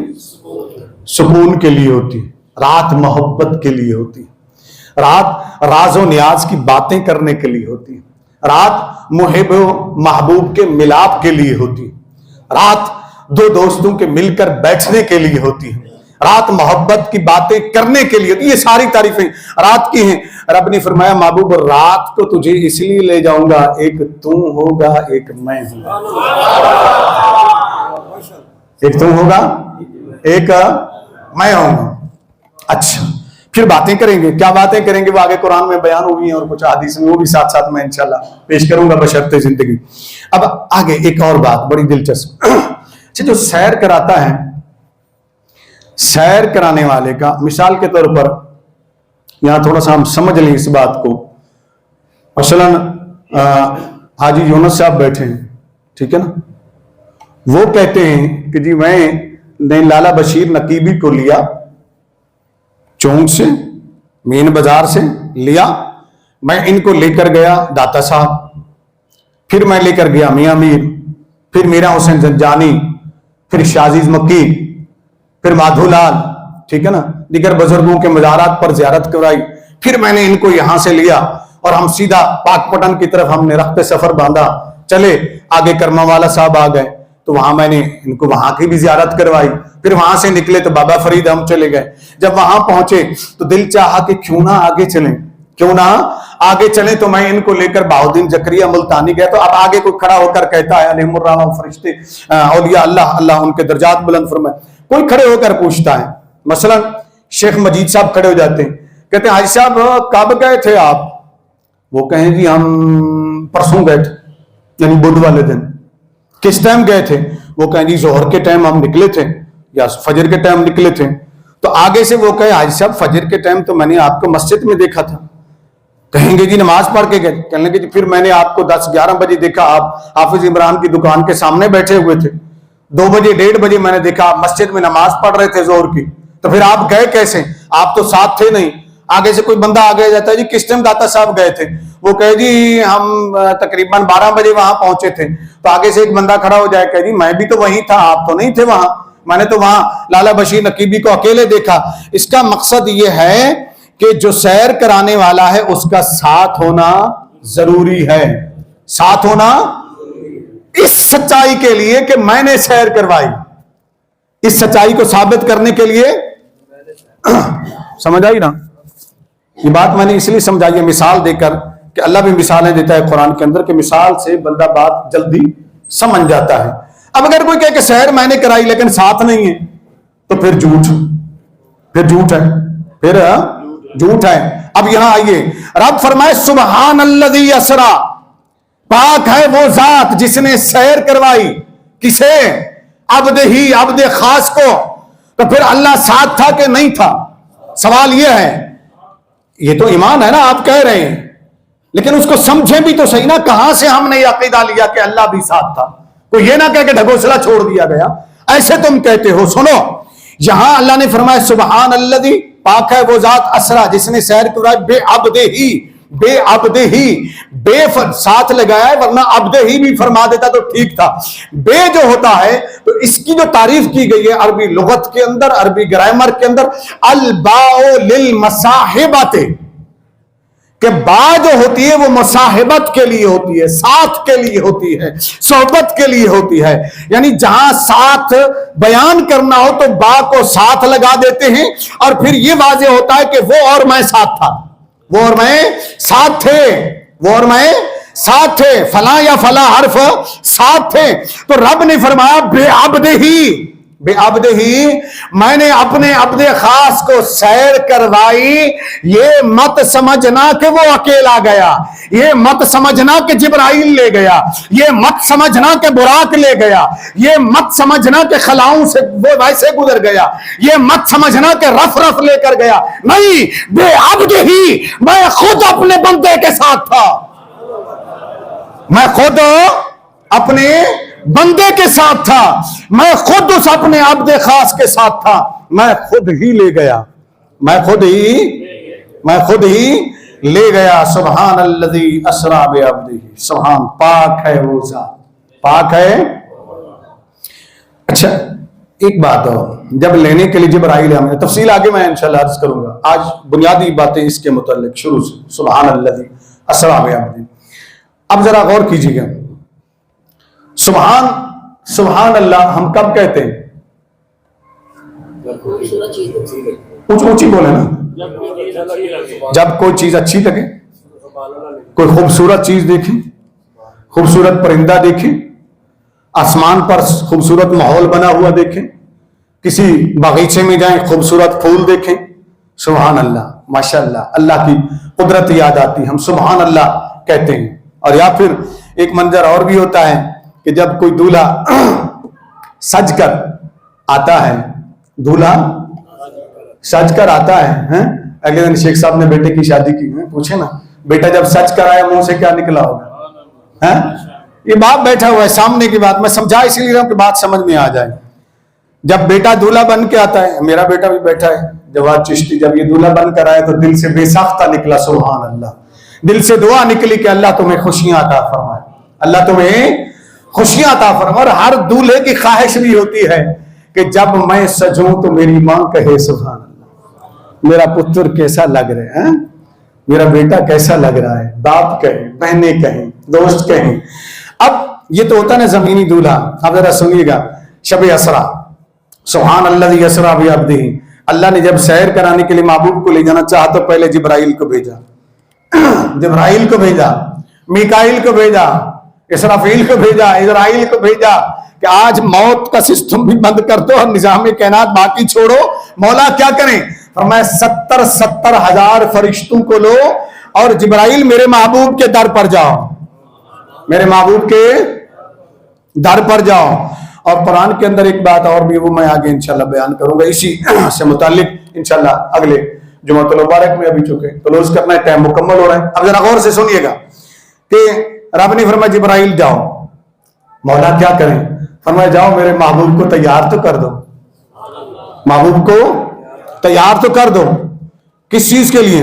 S2: سکون کے لیے ہوتی ہے۔ رات محبت کے لیے ہوتی ہے، رات راز و نیاز کی باتیں کرنے کے لیے ہوتی ہے، رات محب و محبوب کے ملاپ کے لیے ہوتی ہے، رات دو دوستوں کے مل کر بیٹھنے کے لیے ہوتی ہے، رات محبت کی باتیں کرنے کے لیے ہوتی ہے۔ یہ ساری تعریفیں رات کی ہیں۔ رب نے فرمایا محبوب رات کو تجھے اس لیے لے جاؤں گا، ایک تم ہوگا، ایک میں ہوں گا، ایک تم ہوگا، ایک میں ہوں گا۔ اچھا، پھر باتیں کریں گے، کیا باتیں کریں گے وہ آگے قرآن میں بیان ہوگی اور کچھ حدیث میں، وہ بھی ساتھ ساتھ میں انشاءاللہ پیش کروں گا بشرط زندگی۔ اب آگے ایک اور بات بڑی دلچسپ، اچھا جو سیر کراتا ہے، سیر کرانے والے کا مثال کے طور پر یہاں تھوڑا سا ہم سمجھ لیں اس بات کو، مثلا حاجی یونس صاحب بیٹھے ہیں، ٹھیک ہے نا، وہ کہتے ہیں کہ جی میں نے لالا بشیر نقیبی کو لیا، چونک سے، مین بازار سے لیا، میں ان کو لے کر گیا داتا صاحب، پھر میں لے کر گیا میاں میر، پھر میرا حسین زنجانی، پھر شاہزیز مکی، پھر مادھو لال، ٹھیک ہے نا، دیگر بزرگوں کے مزارات پر زیارت کرائی، پھر میں نے ان کو یہاں سے لیا اور ہم سیدھا پاک پٹن کی طرف ہم نے رخت سفر باندھا، چلے آگے کرما والا صاحب آ گئے تو وہاں میں نے ان کو وہاں کی بھی زیارت کروائی، پھر وہاں سے نکلے تو بابا فرید ہم چلے گئے، جب وہاں پہنچے تو دل چاہا کہ کیوں نہ آگے چلیں، کیوں نہ آگے چلیں، تو میں ان کو لے کر بہاؤدین زکریا ملتانی گیا۔ تو اب آگے کوئی کھڑا ہو کر کہتا ہے علیہم الرحمہ فرشتے اولیاء اللہ ان کے درجات بلند فرمائے، کوئی کھڑے ہو کر پوچھتا ہے، مثلا شیخ مجید صاحب کھڑے ہو جاتے ہیں، کہتے ہیں حاجی صاحب کب گئے تھے آپ؟ وہ کہیں جی ہم پرسوں گئے تھے، یعنی بدھ والے دن۔ کس ٹائم گئے تھے؟ وہ کہیں جی ظہر کے ٹائم ہم نکلے تھے یا فجر کے ٹائم نکلے تھے، تو آگے سے وہ کہے حاجی صاحب فجر کے ٹائم تو میں نے آپ کو مسجد میں دیکھا تھا، کہیں گے جی نماز پڑھ کے گئے، کہنے لگے جی پھر میں نے آپ کو 10-11 بجے دیکھا آپ حافظ عمران کی دکان کے سامنے بیٹھے ہوئے تھے، 2 بجے 1:30 بجے میں نے دیکھا آپ مسجد میں نماز پڑھ رہے تھے ظہر کی، تو پھر آپ گئے کیسے؟ آپ تو ساتھ تھے نہیں۔ آگے سے کوئی بندہ آگے جاتا ہے جی کس ٹائم داتا صاحب گئے تھے؟ وہ کہے جی ہم تقریباً 12 بجے وہاں پہنچے تھے، تو آگے سے ایک بندہ کھڑا ہو جائے کہ جی میں بھی تو وہیں تھا، آپ تو نہیں تھے وہاں، میں نے تو وہاں لالا بشیر نقیبی کو اکیلے دیکھا۔ اس کا مقصد یہ ہے کہ جو سیر کرانے والا ہے اس کا ساتھ ہونا ضروری ہے، ساتھ ہونا اس سچائی کے لیے کہ میں نے سیر کروائی، اس سچائی کو ثابت کرنے کے لیے۔ سمجھ آئی نا؟ یہ بات میں نے اس لیے سمجھائی ہے مثال دے کر کہ اللہ بھی مثالیں دیتا ہے قرآن کے اندر کہ مثال سے بندہ بات جلدی سمجھ جاتا ہے۔ اب اگر کوئی کہے کہ سیر میں نے کرائی لیکن ساتھ نہیں ہے تو پھر جھوٹ ہے، پھر جھوٹ ہے۔ اب یہاں آئیے، رب فرمائے سبحان الذی اسرا، پاک ہے وہ ذات جس نے سیر کروائی، کسے؟ عبد خاص کو۔ تو پھر اللہ ساتھ تھا کہ نہیں تھا؟ سوال یہ ہے، یہ تو ایمان ہے نا آپ کہہ رہے ہیں، لیکن اس کو سمجھیں بھی تو صحیح نا، کہاں سے ہم نے یہ عقیدہ لیا کہ اللہ بھی ساتھ تھا؟ کوئی یہ نہ کہہ کہ ڈھگوسلا چھوڑ دیا گیا، ایسے تم کہتے ہو۔ سنو، یہاں اللہ نے فرمایا سبحان الذی، پاک ہے وہ ذات اسرا جس نے سیر کرائی بے عبدہ ہی، بے ساتھ لگایا ہے، ورنہ عبدہ ہی بھی فرما دیتا تو ٹھیک تھا۔ بے جو ہوتا ہے تو اس کی جو تعریف کی گئی ہے عربی لغت کے اندر، عربی گرامر کے اندر، الباء للمصاحبۃ، کہ با جو ہوتی ہے وہ مصاحبت کے لیے ہوتی ہے، ساتھ کے لیے ہوتی ہے، صحبت کے لیے ہوتی ہے، یعنی جہاں ساتھ بیان کرنا ہو تو با کو ساتھ لگا دیتے ہیں، اور پھر یہ واضح ہوتا ہے کہ وہ اور میں ساتھ تھا، وہ اور میں ساتھ تھے، وہ اور میں ساتھ تھے، فلاں یا فلاں حرف ساتھ تھے۔ تو رب نے فرمایا بے عبدہ ہی، میں نے اپنے عبد خاص کو سیر کروائی۔ یہ مت سمجھنا کہ وہ اکیلا گیا، یہ مت سمجھنا کہ جبرائیل لے گیا، یہ مت سمجھنا کہ براق لے گیا، یہ مت سمجھنا کہ خلاؤں سے وہ ویسے گزر گیا، یہ مت سمجھنا کہ رف لے کر گیا، نہیں، بے عبدہ ہی، میں خود اپنے بندے کے ساتھ تھا، میں خود اپنے بندے کے ساتھ تھا، میں خود اس اپنے عبد خاص کے ساتھ تھا، میں خود ہی لے گیا، میں خود ہی لے گیا۔ سبحان الذی اسرا بعبدہ، سبحان، پاک ہے وہ ذات، پاک ہے۔ اچھا ایک بات اور، جب لینے کے لیے جبرائیل ہمیں، تفصیل آگے میں انشاءاللہ عرض کروں گا، آج بنیادی باتیں اس کے متعلق شروع سے، سبحان الذی اسرا بعبدہ۔ اب ذرا غور کیجیے گا، سبحان اللہ ہم کب کہتے ہیں؟ اونچی بولے نا، جب کوئی چیز اچھی لگے، کوئی خوبصورت چیز دیکھیں، خوبصورت پرندہ دیکھیں، آسمان پر خوبصورت ماحول بنا ہوا دیکھیں، کسی باغیچے میں جائیں خوبصورت پھول دیکھیں، سبحان اللہ، ماشاءاللہ، اللہ کی قدرت یاد آتی، ہم سبحان اللہ کہتے ہیں۔ اور یا پھر ایک منظر اور بھی ہوتا ہے کہ جب کوئی دولہا سج کر آتا ہے، دولہا سج کر آتا ہے، اگلے دن شیخ صاحب نے بیٹے کی شادی کی، پوچھے نا بیٹا جب سج کر آیا منہ سے کیا نکلا ہوگا؟ یہ باپ بیٹھا ہوا ہے سامنے کی بات میں سمجھا اس لیے رہا ہوں کہ بات سمجھ میں آ جائے۔ جب بیٹا دولہا بن کے آتا ہے، میرا بیٹا بھی بیٹھا ہے جواد چشتی، جب یہ دولہا بن کر آیا تو دل سے بے ساختہ نکلا سبحان اللہ، دل سے دعا نکلی کہ اللہ تمہیں خوشیاں عطا فرمائے، اللہ تمہیں خوشیاں عطا فرمائے۔ اور ہر دولہے کی خواہش بھی ہوتی ہے کہ جب میں سجوں تو میری ماں کہے سبحان اللہ، میرا پتر کیسا لگ رہا ہے، میرا بیٹا کیسا لگ رہا ہے، باپ کہیں، بہنیں کہیں، دوست کہیں۔ اب یہ تو ہوتا ہے نا زمینی دولہا۔ اب ذرا سنیے گا شب اسرا، سبحان الذی اسرا بعبدہ، اللہ نے جب سیر کرانے کے لیے محبوب کو لے جانا چاہا تو پہلے جبرائیل کو بھیجا، جبرائیل کو بھیجا، میکائیل کو بھیجا، اسرافیل کو بھیجا، اسرائیل کو بھیجا کہ آج موت کا سسٹم بھی بند کر دو اور نظام کائنات باقی چھوڑو۔ مولا کیا کریں؟ فرمایا 70 ہزار فرشتوں کو لو اور جبرائیل میرے محبوب کے در پر جاؤ، میرے محبوب کے در پر جاؤ، اور قرآن کے اندر ایک بات اور بھی، وہ میں آگے انشاءاللہ بیان کروں گا اسی سے متعلق انشاءاللہ اگلے جمعۃ المبارک میں. ابھی چونکہ کلوز کرنا ہے، ٹائم مکمل ہو رہا ہے. اب ذرا غور سے سنیے گا کہ رب نے فرمایا جبرائیل جاؤ. مولا کیا کریں؟ فرمایا جاؤ میرے محبوب کو تیار تو کر دو. محبوب کو تیار تو کر دو. کس چیز کے لیے؟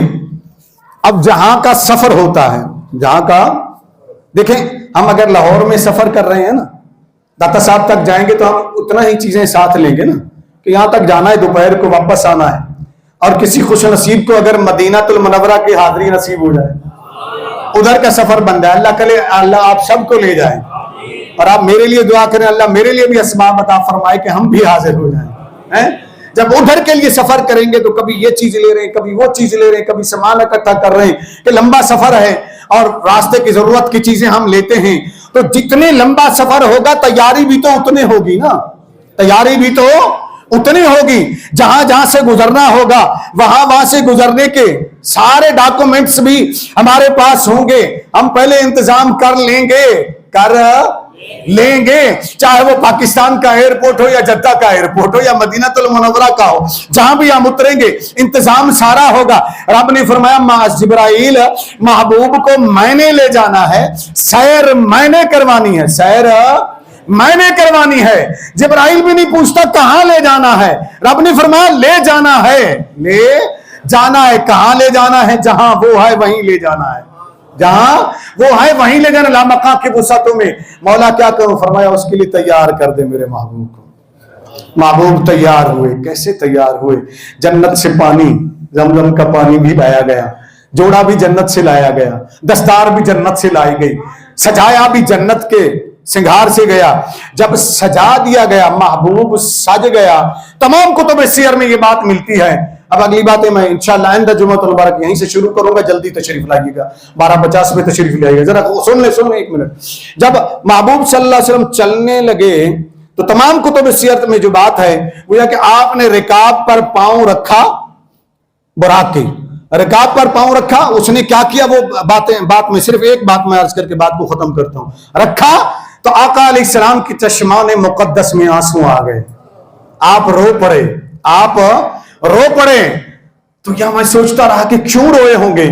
S2: اب جہاں کا سفر ہوتا ہے، جہاں کا، دیکھیں ہم اگر لاہور میں سفر کر رہے ہیں نا، داتا صاحب تک جائیں گے تو ہم اتنا ہی چیزیں ساتھ لیں گے نا کہ یہاں تک جانا ہے، دوپہر کو واپس آنا ہے. اور کسی خوش نصیب کو اگر مدینہ المنورہ کی حاضری نصیب ہو جائے، ادھر کا سفر بن جائے، اللہ کرے اللہ آپ سب کو لے جائیں. اور آپ میرے لیے دعا کریں اللہ میرے لیے بھی اسباب عطا فرمائے کہ ہم بھی حاضر ہو جائیں. جب ادھر کے لیے سفر کریں گے تو کبھی یہ چیز لے رہے ہیں، کبھی وہ چیز لے رہے ہیں، کبھی سامان اکٹھا کر رہے ہیں کہ لمبا سفر ہے اور راستے کی ضرورت کی چیزیں ہم لیتے ہیں. تو جتنے لمبا سفر ہوگا تیاری بھی تو اتنے ہوگی نا، تیاری بھی تو اتنی ہوگی. جہاں جہاں سے گزرنا ہوگا وہاں سے گزرنے کے سارے ڈاکومنٹس بھی ہمارے پاس ہوں گے. ہم پہلے انتظام کر لیں گے، چاہے وہ پاکستان کا ایئرپورٹ ہو یا جدہ کا ایئرپورٹ ہو یا مدینہ المنورہ کا ہو، جہاں بھی ہم اتریں گے انتظام سارا ہوگا. رب نے فرمایا معاذ جبرائیل، محبوب کو میں نے لے جانا ہے، سیر میں نے کروانی ہے، سیر میں نے کروانی ہے. جبرائیل بھی نہیں پوچھتا کہاں لے جانا ہے، رب نے فرمایا لے جانا ہے، لے جانا ہے. کہاں لے جانا ہے؟ جہاں وہ ہے وہیں لے جانا ہے، جہاں وہ ہے وہیں لے جانا. لامقام کی وسعتوں میں. مولا کیا کروں؟ فرمایا اس کے لیے تیار کر دے میرے محبوب کو. محبوب تیار ہوئے. کیسے تیار ہوئے؟ جنت سے پانی، زمزم کا پانی بھی لایا گیا، جوڑا بھی جنت سے لایا گیا، دستار بھی جنت سے لائی گئی، سجایا بھی جنت کے سنگھار سے گیا. جب سجا دیا گیا، محبوب سج گیا. تمام کتب سیر میں یہ بات ملتی ہے. اب اگلی باتیں میں انشاءاللہ آئندہ جمعۃ المبارک یہیں سے شروع کروں گا. جلدی تشریف لائیے گا، 12:50 میں تشریف لائیے گا. ذرا سن لیں ایک منٹ. جب محبوب صلی اللہ علیہ وسلم چلنے لگے تو تمام کتب سیرت میں جو بات ہے وہ یہ کہ آپ نے رکاب پر پاؤں رکھا، براق کی رکاب پر پاؤں رکھا. اس نے کیا کیا؟ وہ بات میں صرف ایک بات میں عرض کر کے بات کو ختم کرتا ہوں. رکھا تو آقا علیہ السلام کی چشمان مقدس میں آنسو آ گئے. آپ رو پڑے. تو یا میں سوچتا رہا کہ کیوں روئے ہوں گے.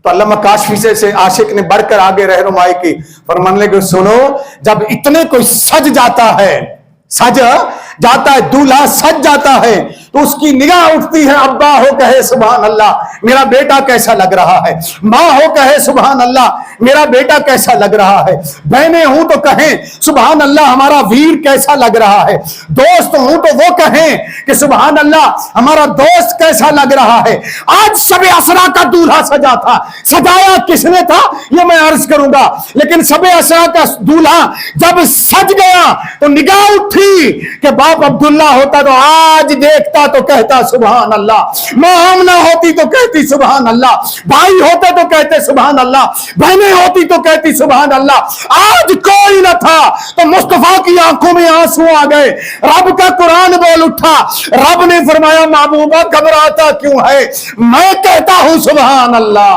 S2: تو علامہ کاشفی سے عاشق نے بڑھ کر آگے رہنمائی کی. فرمانے لگے سنو، جب اتنے کوئی سج جاتا ہے، دولہا سج جاتا ہے تو اس کی نگاہ اٹھتی ہے. ابا ہو کہے سبحان اللہ میرا بیٹا کیسا لگ رہا ہے، ماں ہو کہے سبحان اللہ میرا بیٹا کیسا لگ رہا ہے، بہنیں ہوں تو کہیں سبحان اللہ ہمارا ویر کیسا لگ رہا ہے، دوست ہوں تو وہ کہیں کہ سبحان اللہ ہمارا دوست کیسا لگ رہا ہے. آج شب اسرا کا دولہا سجا تھا. سجایا کس نے تھا یہ میں عرض کروں گا، لیکن شب اسرا کا دولہا جب سج گیا تو نگاہ اٹھی کہ باپ عبداللہ ہوتا تو آج دیکھتا تو کہتا سبحان اللہ، ماں آمنہ ہوتی تو کہتی سبحان اللہ، بھائی ہوتے تو کہتے سبحان اللہ، بہنیں ہوتی تو کہتی سبحان اللہ. آج کوئی نہ تھا تو مصطفیٰ کی آنکھوں میں آنسو آ گئے. رب کا قرآن بول اٹھا. رب نے فرمایا محبوبہ گھبراتا کیوں ہے، میں کہتا ہوں سبحان اللہ.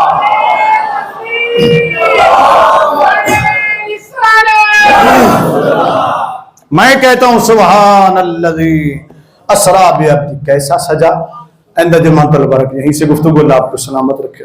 S2: میں کہتا ہوں سبحان الذی اسرا بعبدہ. کیسا سجا. آئندہ جمعۃ المبارک یہیں سے گفتگو. اللہ آپ کو سلامت رکھے.